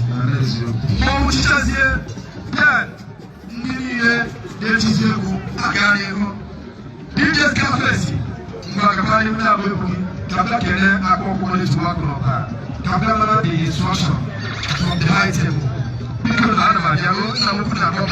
Mọ chichazie ya ndị niile na-ejizi egwu aga n'ihu. DJ Scarface ngwa ka anyị na-abụ egwu ka bịa kele akpọkwọ n'etu akụ n'ọba ka bịa mara the instruction from the high table. Biko na ana m abịa na nwekwu na akpọ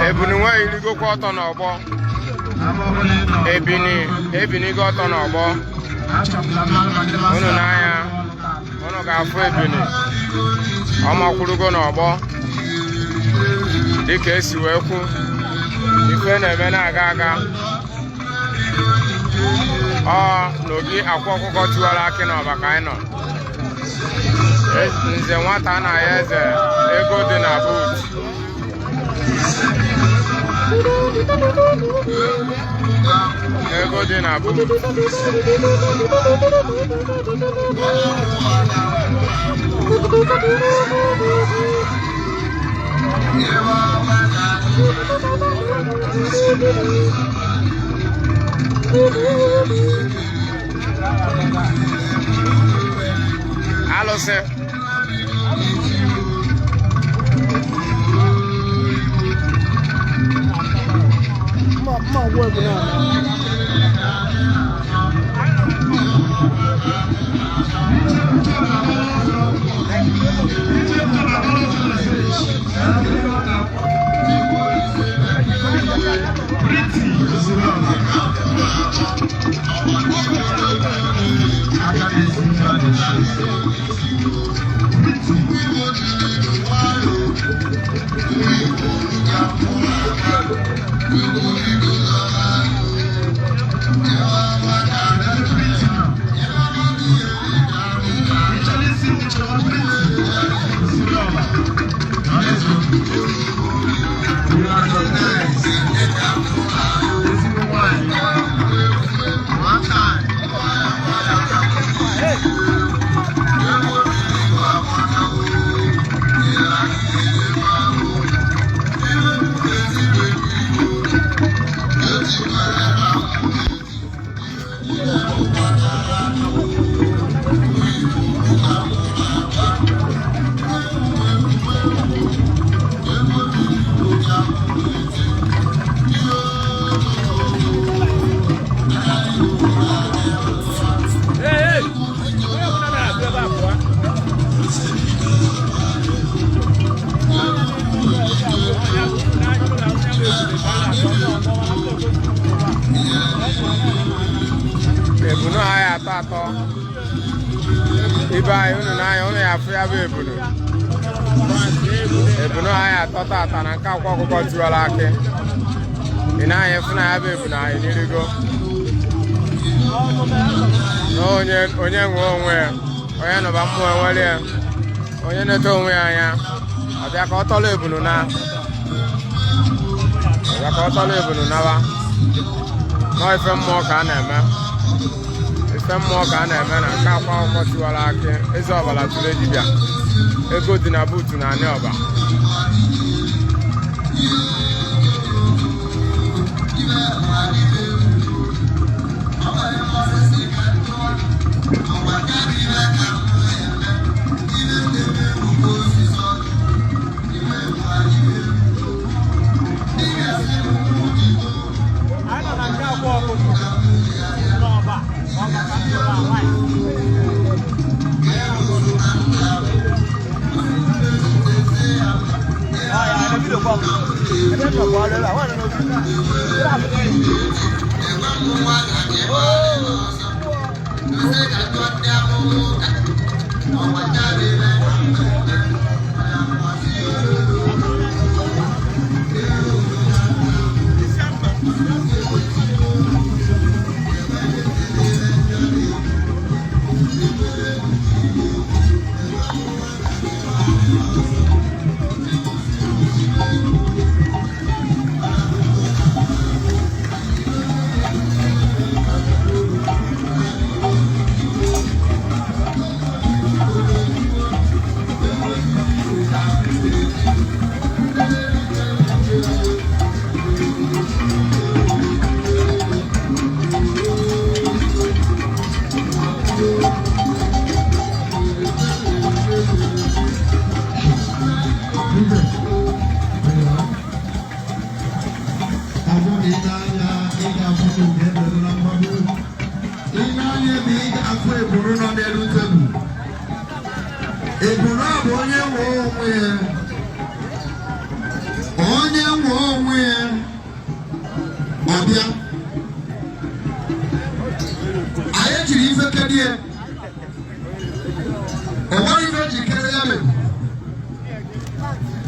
Ebini nwa irigo kwa ọtọ n'ọgbọ. Ebinigo ọtọ n'ọgbọ. Unu n'anya, unu ga-afụ ebini. Ọ makwurugo n'ọgbọ. Dịka esi wee kwu, ife na-eme na-aga aga. Ọ n'obi akwa ọkụkọ tiwara akị n'ọba ka anyị nọ. Nze nwata anaghị eze ego dị na boot. Ego dị na boot. Alụsị. My work now. Ebunu haya atọ. Ibe anyị unu n'anya unu ya afụ ya bụ ebunu. Ebunu haya atọ tata na nke akwa ọkụkọ tiwara akị. Ị na-anya efu na ya bụ ebunu anyị n'irigo. Na onye nwe onwe ya, onye nọba mmụọ enwere ya, onye na-eto onwe ya anya, ọ bịa ka ọ tọrọ ebunu na. Ọ bịa ka ọ tọrọ ebunu nawa. Nọọ ife mmụọ ka a na-eme. Ife mmụọ ka a na-eme na nke akwa akwụkwọ tiwara akị. Eze ọbala tụrụ dibịa. Ego dị na buutu na anị ọba. n'anya bi afọ eburu nọ n'elu tebụl. Eburu a bụ onye nwe onwe ya. Onye nwe onwe ya. Ọbịa. Anyị jiri ife kedie. Onwere ife jikere ya mebu.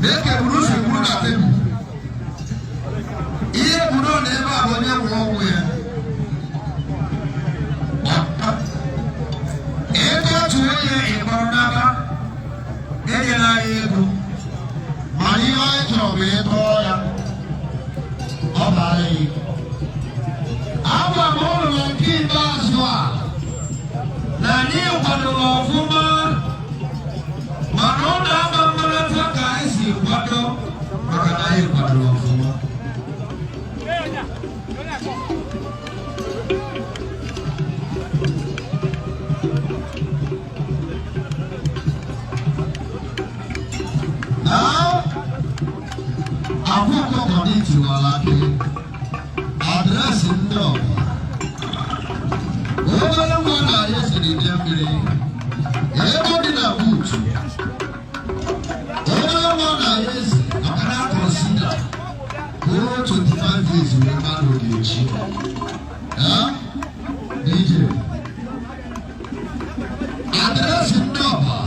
Na-eke eburu si buru na tebụl. Ihe eburu na ebe a bụ onye nwe onwe ya. Ego otu onye ịkpọrọ n'aba enyela anyị ego mana ihe anyị chọrọ bụ ịtọọ ya ọ bara anyị. Agwa m ụlọ nke ikpeazụ a na anyị kwadoro ọfụma mana ọ na-ama mmarata ka anyị si kwado maka na anyị kwadoro ọfụma. Akwụkwọ kọmiti wara aka adreesị ndị ọbụla obere nwa na ya siri bịa mmiri ego dị na buutu obere nwa na ya esi maka na kọnsida ruo 25 days wee mmadụ ga-echi DJ adreesị ndị ọbụla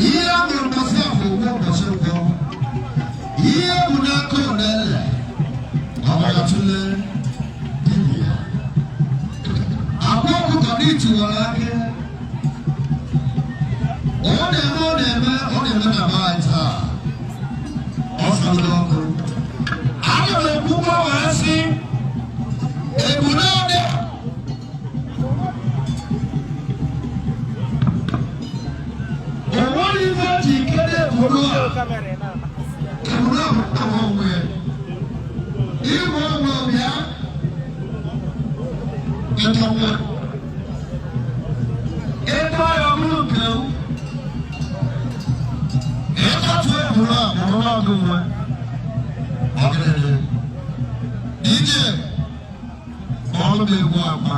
ihe a nwere mbọsị afọ ụgwọ ụbọchị ụgwọ ihe bụ n'aka ụlọele ọgbagatụle dibịa akwa ọkụkọ n'iti wara aka ọ na-eme na baị taa ọ fọdụ ọkụ ana m ekwukwa wee sị ebunadị onwere ife ji kede eburu a eburu a bụ onwe ịbụ onwe bịa ịtọnwa ịtọ ya ọbụrụ nke m ịtọtụ eburu a bụrụ n'ọgụ nwe ọgịrịrị ije ọrụ m egwu akpa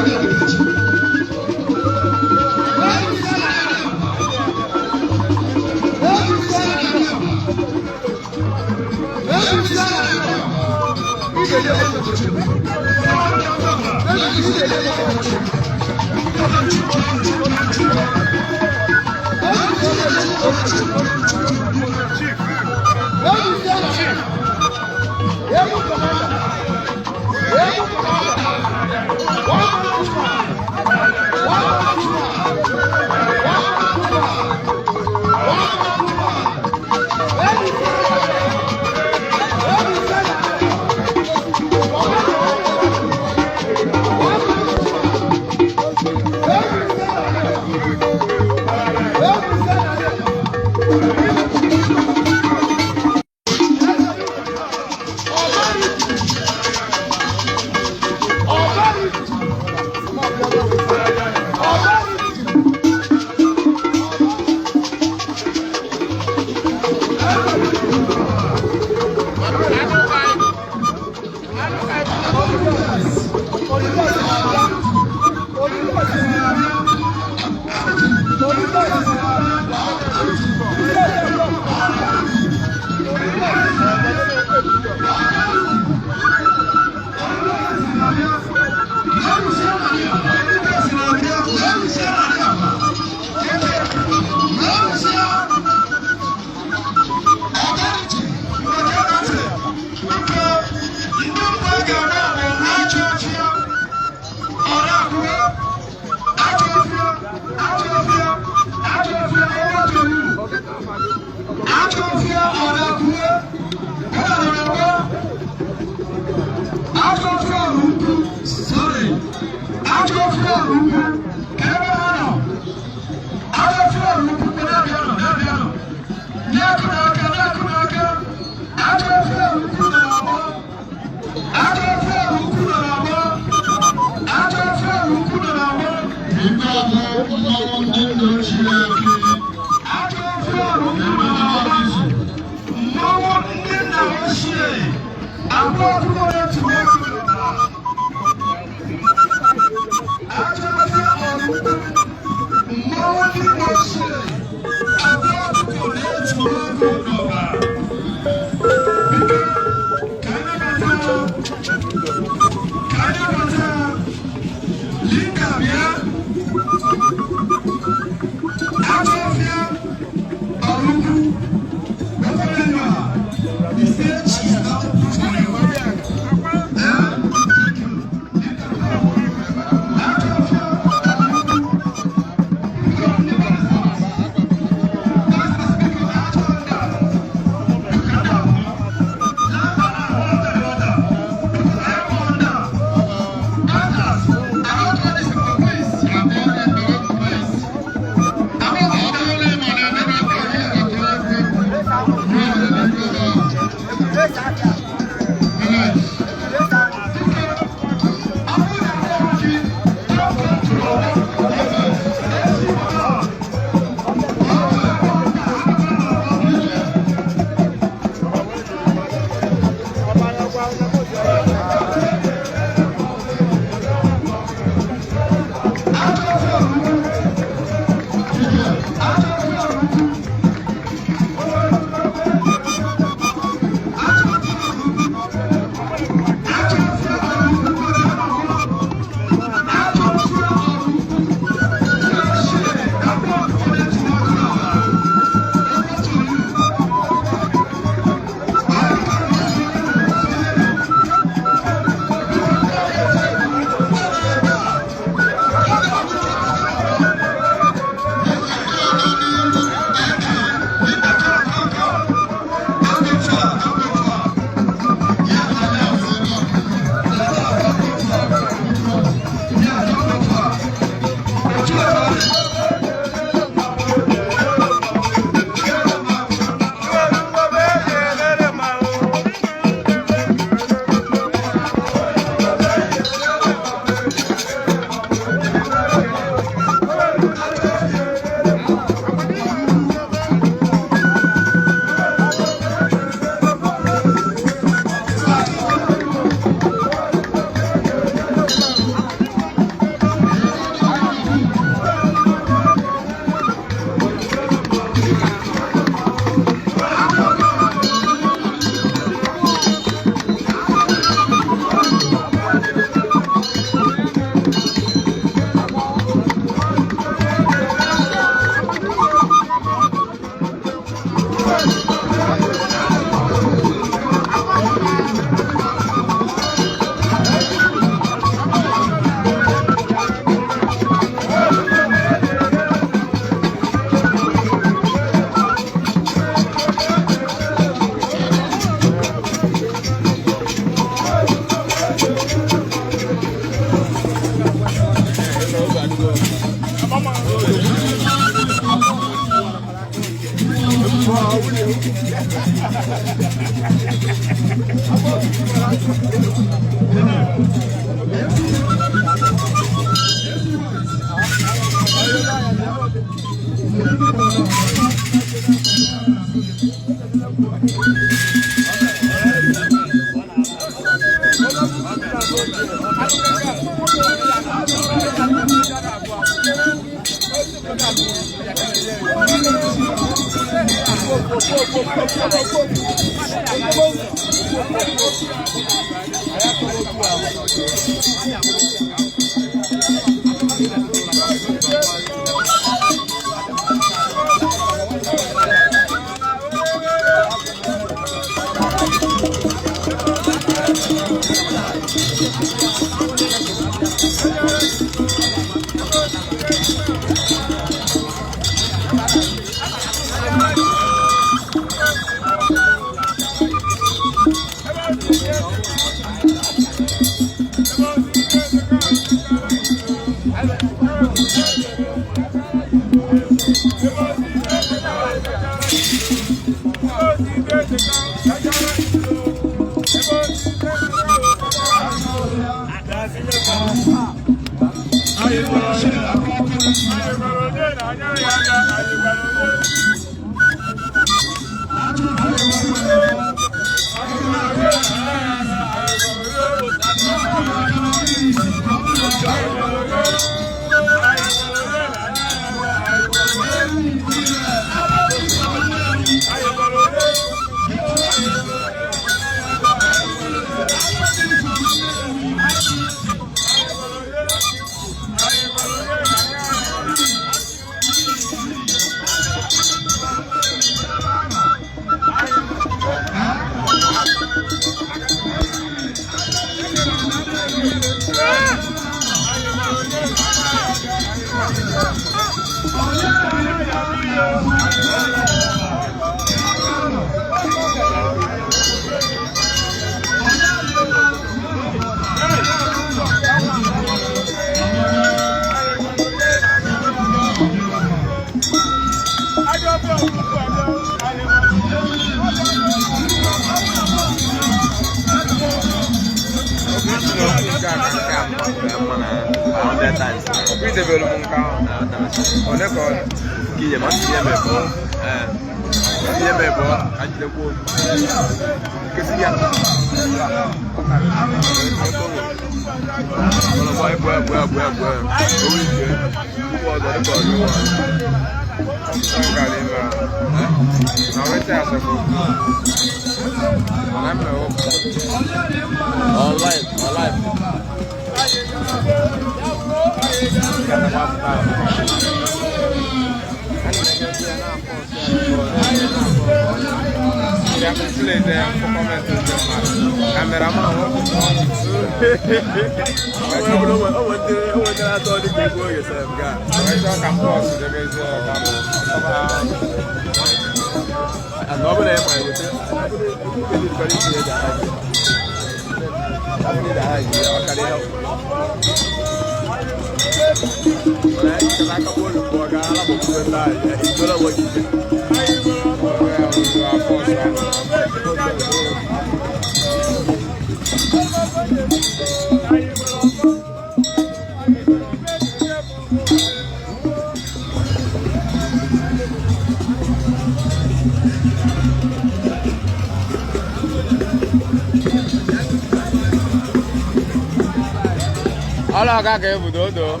Hola, acá que budodo.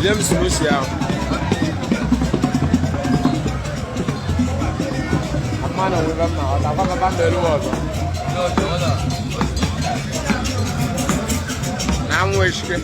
James Lucia. Amana we bam na, ta fa bam be lu wo. Na mu eşke.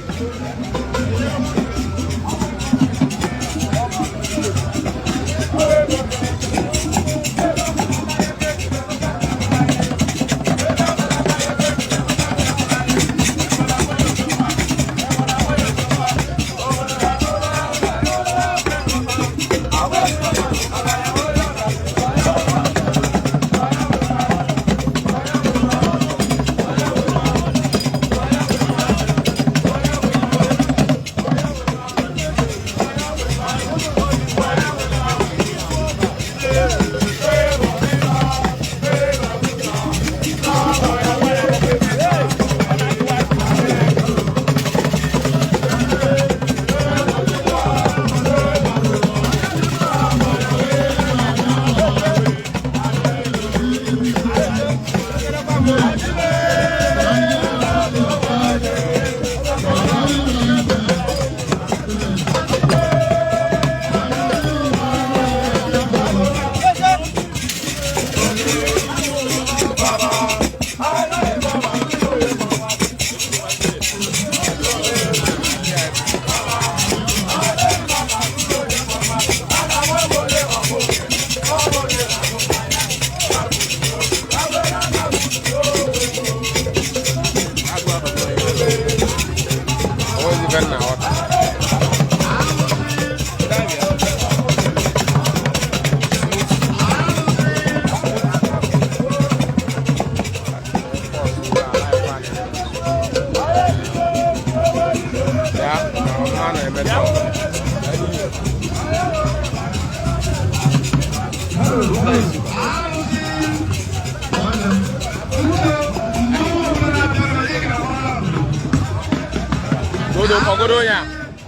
Ogodo ya.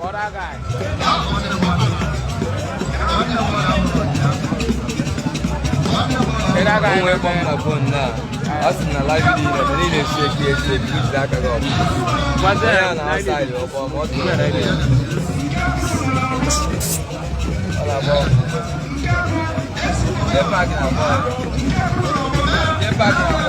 Other guy. Onwe kwa na phone na. Asi na live video na ni le shake which that ka go. What's that? Na outside o bo mo ti na ile. Ala bo. Get back na.